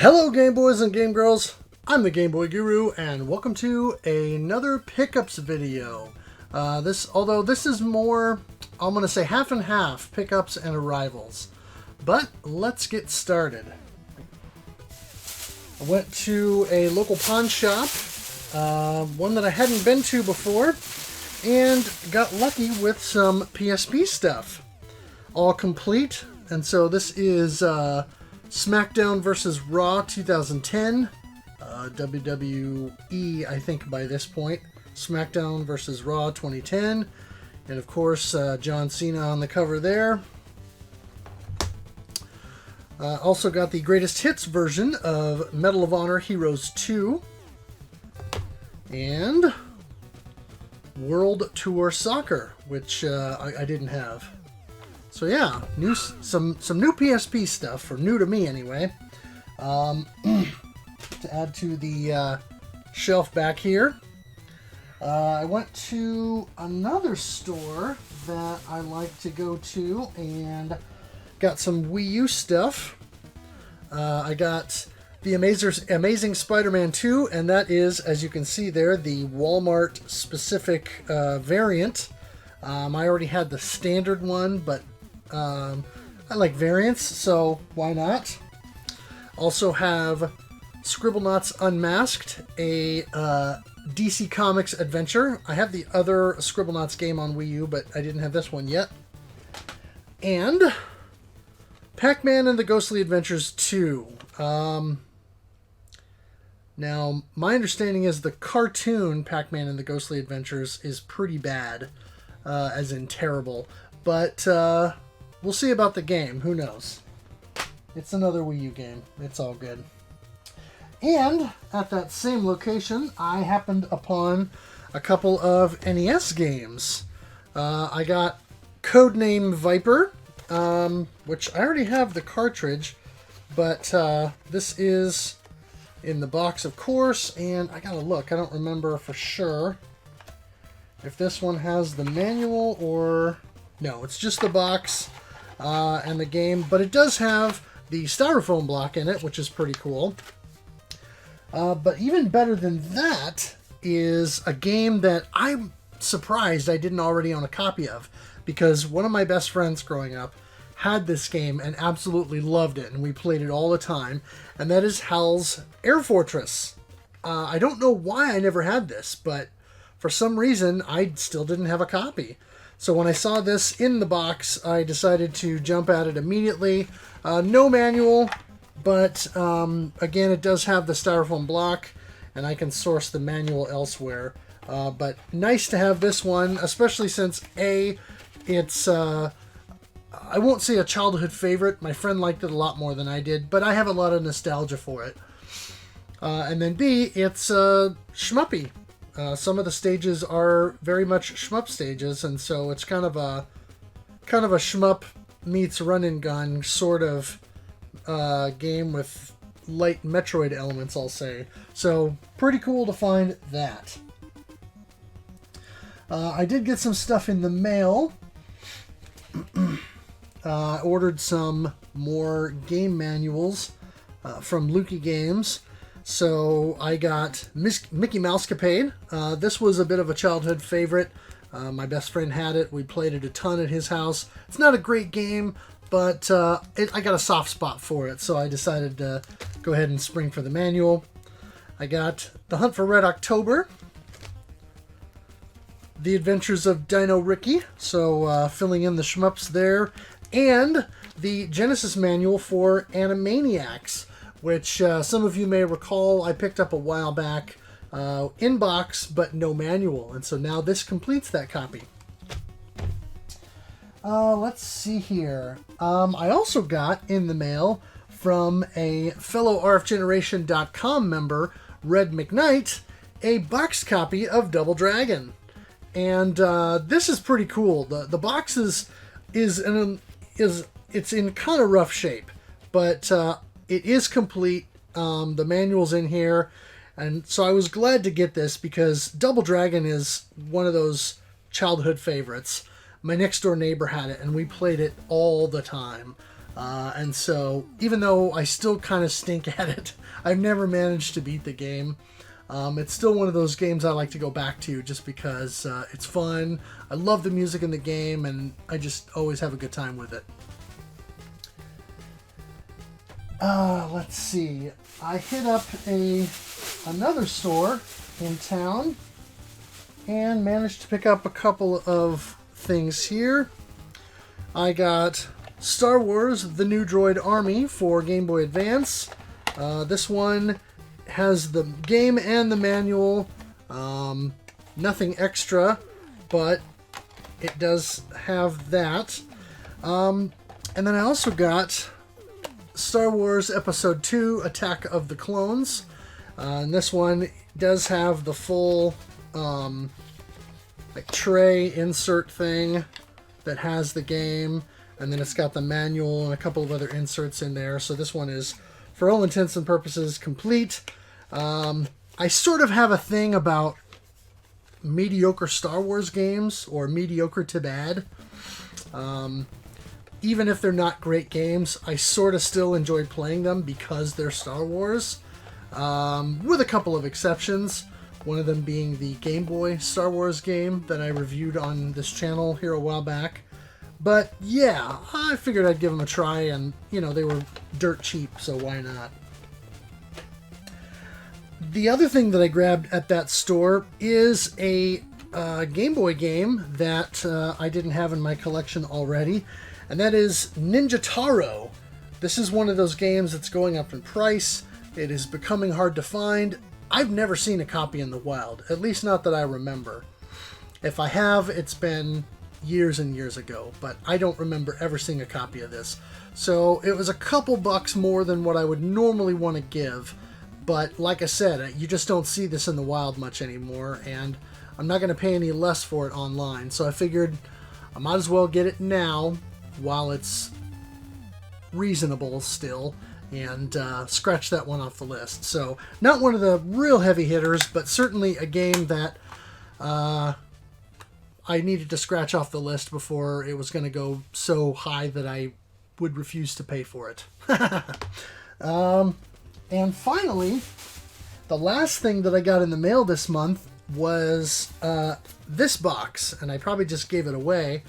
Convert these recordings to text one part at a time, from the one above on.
Hello Game Boys and Game Girls, I'm the Game Boy Guru and welcome to another pickups video. Although this is more, I'm going to say half and half, pickups and arrivals. But let's get started. I went to a local pawn shop, one that I hadn't been to before, and got lucky with some PSP stuff. All complete, and so this is SmackDown vs. Raw 2010, WWE, I think by this point, SmackDown vs. Raw 2010, and of course John Cena on the cover there. Also got the greatest hits version of Medal of Honor Heroes 2, and World Tour Soccer, which I didn't have. So yeah, some new PSP stuff, or new to me anyway, to add to the shelf back here. I went to another store that I like to go to and got some Wii U stuff. I got the Amazing Spider-Man 2, and that is, as you can see there, the Walmart specific variant. I already had the standard one, but I like variants, so why not? Also have Scribblenauts Unmasked, a DC Comics adventure. I have the other Scribblenauts game on Wii U, but I didn't have this one yet. And Pac-Man and the Ghostly Adventures 2. Now, my understanding is the cartoon Pac-Man and the Ghostly Adventures is pretty bad, as in terrible. But we'll see about the game. Who knows? It's another Wii U game. It's all good. And at that same location, I happened upon a couple of NES games. I got Codename Viper, which I already have the cartridge, but this is in the box, of course, and I gotta look. I don't remember for sure if this one has the manual or... No, it's just the box and the game, but it does have the styrofoam block in it, which is pretty cool. But even better than that is a game that I'm surprised I didn't already own a copy of, because one of my best friends growing up had this game and absolutely loved it, and we played it all the time, and that is Hal's Air Fortress. I don't know why I never had this, but for some reason I still didn't have a copy. So when I saw this in the box, I decided to jump at it immediately. No manual, but again, it does have the styrofoam block, and I can source the manual elsewhere. But nice to have this one, especially since A, it's, I won't say a childhood favorite. My friend liked it a lot more than I did, but I have a lot of nostalgia for it. And then B, it's shmuppy. Some of the stages are very much shmup stages, and so it's kind of a shmup meets run and gun sort of game with light Metroid elements, I'll say. So pretty cool to find that. I did get some stuff in the mail. I ordered some more game manuals from Lukey Games. So I got Mickey Mousecapade. This was a bit of a childhood favorite. My best friend had it. We played it a ton at his house. It's not a great game, but I got a soft spot for it, so I decided to go ahead and spring for the manual. I got The Hunt for Red October, The Adventures of Dino Ricky, so filling in the shmups there, and the Genesis manual for Animaniacs, which some of you may recall I picked up a while back, in box, but no manual. And so now this completes that copy. Let's see here. I also got in the mail from a fellow RFGeneration.com member, Red McKnight, a boxed copy of Double Dragon. And this is pretty cool. The box is it's in kind of rough shape, but it is complete. The manual's in here, and so I was glad to get this because Double Dragon is one of those childhood favorites. My next door neighbor had it, and we played it all the time. And so, even though I still kind of stink at it, I've never managed to beat the game. It's still one of those games I like to go back to just because it's fun. I love the music in the game, and I just always have a good time with it. Let's see. I hit up another store in town and managed to pick up a couple of things here. I got Star Wars: The New Droid Army for Game Boy Advance. This one has the game and the manual. Nothing extra, but it does have that. And then I also got Star Wars Episode 2, Attack of the Clones. And this one does have the full like tray insert thing that has the game, and then it's got the manual and a couple of other inserts in there. So this one is, for all intents and purposes, complete. I sort of have a thing about mediocre Star Wars games, or mediocre to bad. Even if they're not great games, I sort of still enjoy playing them because they're Star Wars, with a couple of exceptions. One of them being the Game Boy Star Wars game that I reviewed on this channel here a while back. But yeah, I figured I'd give them a try, and you know, they were dirt cheap, so why not? The other thing that I grabbed at that store is a Game Boy game that I didn't have in my collection already, and that is Ninja Taro. This is one of those games that's going up in price. It is becoming hard to find. I've never seen a copy in the wild, at least not that I remember. If I have, it's been years and years ago, but I don't remember ever seeing a copy of this. So it was a couple bucks more than what I would normally want to give, but like I said, you just don't see this in the wild much anymore, and I'm not going to pay any less for it online, so I figured I might as well get it now while it's reasonable still, and scratch that one off the list. So not one of the real heavy hitters, but certainly a game that I needed to scratch off the list before it was going to go so high that I would refuse to pay for it. And finally, the last thing that I got in the mail this month was this box, and I probably just gave it away,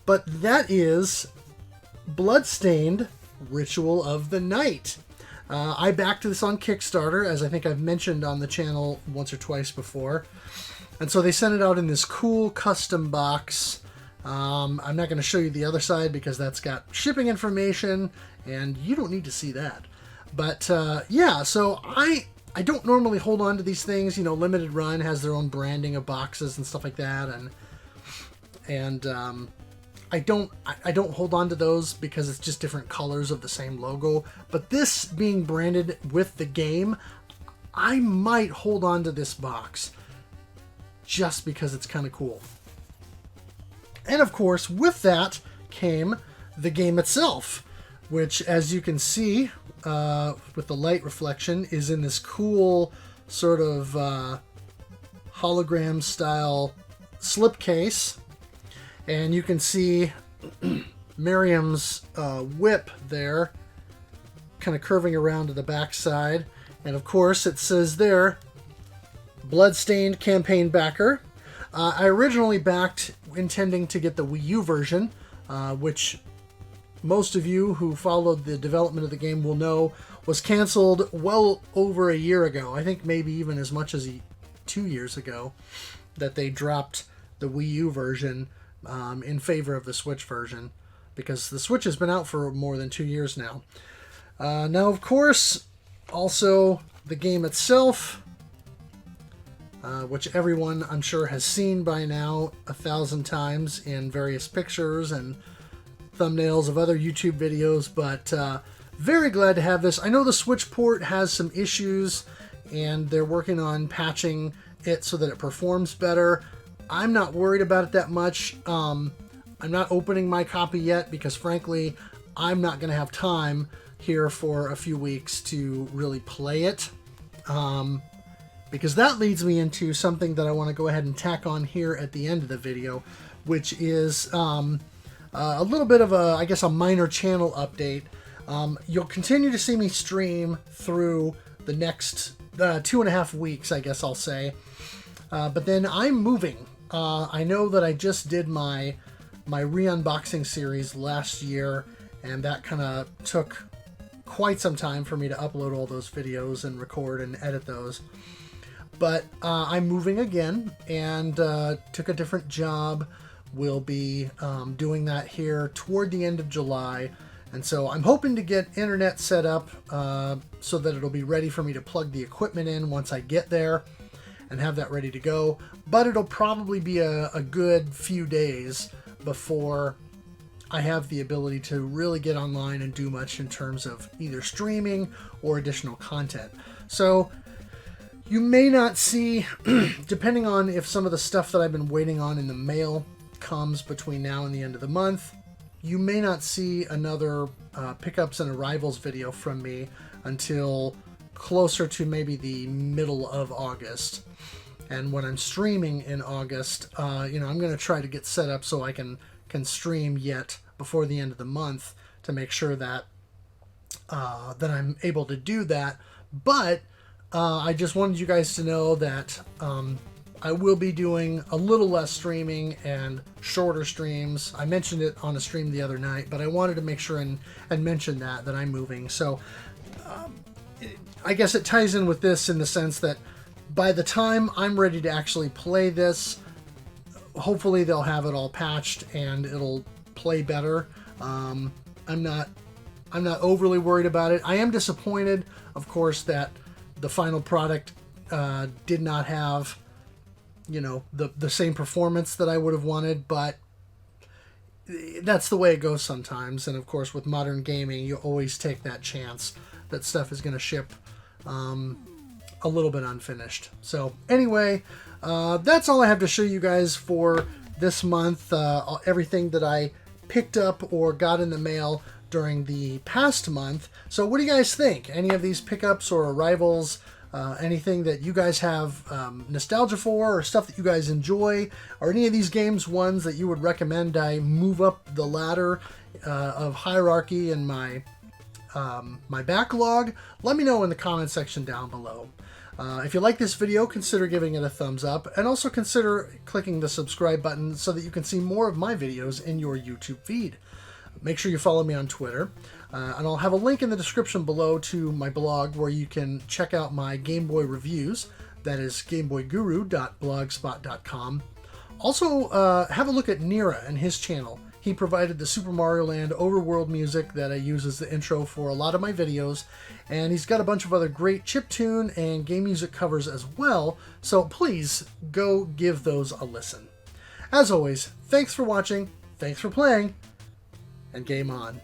but that is Bloodstained Ritual of the Night. I backed this on Kickstarter, as I think I've mentioned on the channel once or twice before. And so they sent it out in this cool custom box. I'm not going to show you the other side because that's got shipping information, and you don't need to see that. But yeah, so I don't normally hold on to these things. You know, Limited Run has their own branding of boxes and stuff like that, and I don't hold on to those because it's just different colors of the same logo. But this being branded with the game, I might hold on to this box just because it's kind of cool. And of course, with that came the game itself, which, as you can see with the light reflection, is in this cool sort of hologram style slipcase. And you can see Miriam's whip there, kind of curving around to the backside. And of course, it says there, Bloodstained Campaign Backer. I originally backed intending to get the Wii U version, which most of you who followed the development of the game will know was canceled well over a year ago. I think maybe even as much as 2 years ago that they dropped the Wii U version in favor of the Switch version, because the Switch has been out for more than 2 years now. Now, of course, also the game itself, which everyone I'm sure has seen by now 1,000 times in various pictures and thumbnails of other YouTube videos, but very glad to have this. I know the Switch port has some issues, and they're working on patching it so that it performs better. I'm not worried about it that much. I'm not opening my copy yet because, frankly, I'm not going to have time here for a few weeks to really play it. Because that leads me into something that I want to go ahead and tack on here at the end of the video, which is a little bit of a, I guess, a minor channel update. You'll continue to see me stream through the next 2.5 weeks, I guess I'll say. But then I'm moving. I know that I just did my re-unboxing series last year, and that kind of took quite some time for me to upload all those videos and record and edit those. But I'm moving again, and took a different job. We'll be doing that here toward the end of July. And so I'm hoping to get internet set up so that it'll be ready for me to plug the equipment in once I get there and have that ready to go. But it'll probably be a good few days before I have the ability to really get online and do much in terms of either streaming or additional content. So you may not see, depending on if some of the stuff that I've been waiting on in the mail comes between now and the end of the month, you may not see another pickups and arrivals video from me until closer to maybe the middle of August. And when I'm streaming in August, I'm going to try to get set up so I can stream yet before the end of the month to make sure that that I'm able to do that. But I just wanted you guys to know that I will be doing a little less streaming and shorter streams. I mentioned it on a stream the other night, but I wanted to make sure and mention that I'm moving. So I guess it ties in with this in the sense that by the time I'm ready to actually play this, hopefully they'll have it all patched and it'll play better. I'm not overly worried about it. I am disappointed, of course, that the final product did not have, the same performance that I would have wanted, but that's the way it goes sometimes. And of course, with modern gaming, you always take that chance that stuff is going to ship a little bit unfinished. So anyway, that's all I have to show you guys for this month. Everything that I picked up or got in the mail during the past month. So what do you guys think? Any of these pickups or arrivals? Anything that you guys have nostalgia for, or stuff that you guys enjoy? Are any of these games ones that you would recommend I move up the ladder of hierarchy in my my backlog? Let me know in the comment section down below. If you like this video, consider giving it a thumbs up, and also consider clicking the subscribe button so that you can see more of my videos in your YouTube feed. Make sure you follow me on Twitter, and I'll have a link in the description below to my blog where you can check out my Game Boy reviews. That is gameboyguru.blogspot.com. Also, have a look at Nira and his channel. He provided the Super Mario Land overworld music that I use as the intro for a lot of my videos, and he's got a bunch of other great chiptune and game music covers as well, so please go give those a listen. As always, thanks for watching, thanks for playing, and game on.